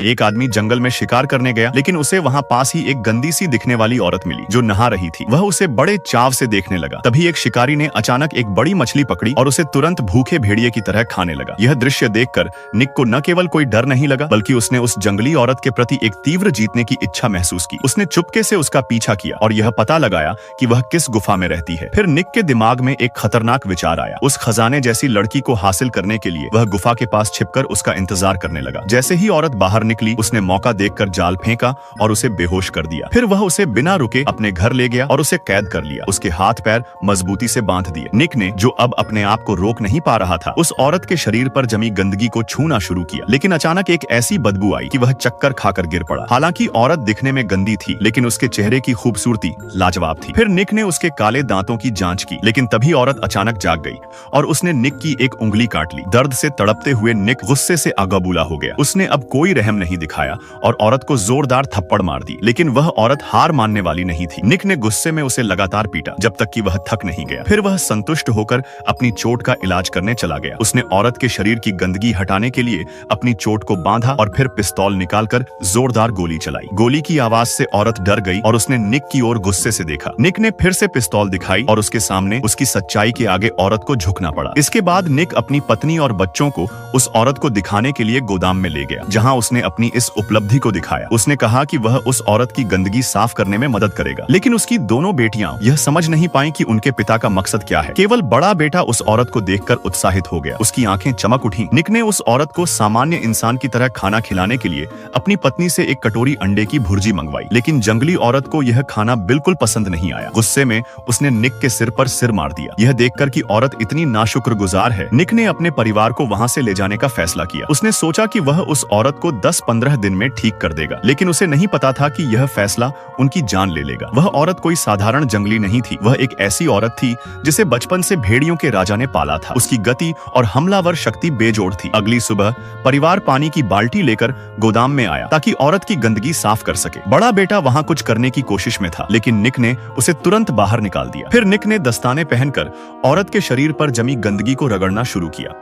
एक आदमी जंगल में शिकार करने गया, लेकिन उसे वहाँ पास ही एक गंदी सी दिखने वाली औरत मिली जो नहा रही थी। वह उसे बड़े चाव से देखने लगा। तभी एक शिकारी ने अचानक एक बड़ी मछली पकड़ी और उसे तुरंत भूखे भेड़िए की तरह खाने लगा। यह दृश्य देखकर निक को न केवल कोई डर नहीं लगा, बल्कि उसने उस जंगली औरत के प्रति एक तीव्र जीतने की इच्छा महसूस की। उसने चुपके से उसका पीछा किया और यह पता लगाया कि वह किस गुफा में रहती है। फिर निक के दिमाग में एक खतरनाक विचार आया। उस खजाने जैसी लड़की को हासिल करने के लिए वह गुफा के पास छिपकर उसका इंतजार करने लगा। जैसे ही औरत बाहर निकली, उसने मौका देखकर जाल फेंका और उसे बेहोश कर दिया। फिर वह उसे बिना रुके अपने घर ले गया और उसे कैद कर लिया। उसके हाथ पैर मजबूती से बांध दिए। निक ने, जो अब अपने आप को रोक नहीं पा रहा था, उस औरत के शरीर पर जमी गंदगी को छूना शुरू किया। लेकिन अचानक एक ऐसी बदबू आई कि वह चक्कर खाकर गिर पड़ा। हालांकि औरत दिखने में गंदी थी, लेकिन उसके चेहरे की खूबसूरती लाजवाब थी। फिर निक ने उसके काले दांतों की जांच की, लेकिन तभी औरत अचानक जाग गई और उसने निक की एक उंगली काट ली। दर्द से तड़पते हुए निक गुस्से से आगाबूला हो गया। उसने अब कोई रहम नहीं दिखाया और औरत को जोरदार थप्पड़ मार दी। लेकिन वह औरत हार मानने वाली नहीं थी। निक ने गुस्से में उसे लगातार पीटा जब तक कि वह थक नहीं गया। फिर वह संतुष्ट होकर अपनी चोट का इलाज करने चला गया। उसने औरत के शरीर की गंदगी हटाने के लिए अपनी चोट को बांधा और फिर पिस्तौल निकालकर जोरदार गोली चलाई। गोली की आवाज से औरत डर गई और उसने निक की ओर गुस्से से देखा। निक ने फिर से पिस्तौल दिखाई और उसके सामने उसकी सच्चाई के आगे औरत को झुकना पड़ा। इसके बाद निक अपनी पत्नी और बच्चों को उस औरत को दिखाने के लिए गोदाम में ले गया, जहां उसने अपनी इस उपलब्धि को दिखाया। उसने कहा कि वह उस औरत की गंदगी साफ करने में मदद करेगा। लेकिन उसकी दोनों बेटियां यह समझ नहीं पाई कि उनके पिता का मकसद क्या है। केवल बड़ा बेटा उस औरत को देखकर उत्साहित हो गया। उसकी आंखें चमक उठी। निक ने उस औरत को सामान्य इंसान की तरह खाना खिलाने के लिए अपनी पत्नी से एक कटोरी अंडे की भुर्जी मंगवाई। लेकिन जंगली औरत को यह खाना बिल्कुल पसंद नहीं आया। गुस्से में उसने निक के सिर पर सिर मार दिया। यह देखकर कि औरत इतनी नाशुक्रगुजार है, निक ने अपने परिवार को वहां से ले जाने का फैसला किया। उसने सोचा कि वह उस औरत को 10-15 दिन में ठीक कर देगा, लेकिन उसे नहीं पता था कि यह फैसला उनकी जान ले लेगा। वह औरत कोई साधारण जंगली नहीं थी। वह एक ऐसी औरत थी जिसे बचपन से भेड़ियों के राजा ने पाला था। उसकी गति और हमलावर शक्ति बेजोड़ थी। अगली सुबह परिवार पानी की बाल्टी लेकर गोदाम में आया ताकि औरत की गंदगी साफ कर सके। बड़ा बेटा वहां कुछ करने की कोशिश में था, लेकिन निक ने उसे तुरंत बाहर निकाल दिया। फिर निक ने दस्ताने पहनकर औरत के शरीर पर जमी गंदगी को रगड़ना शुरू किया।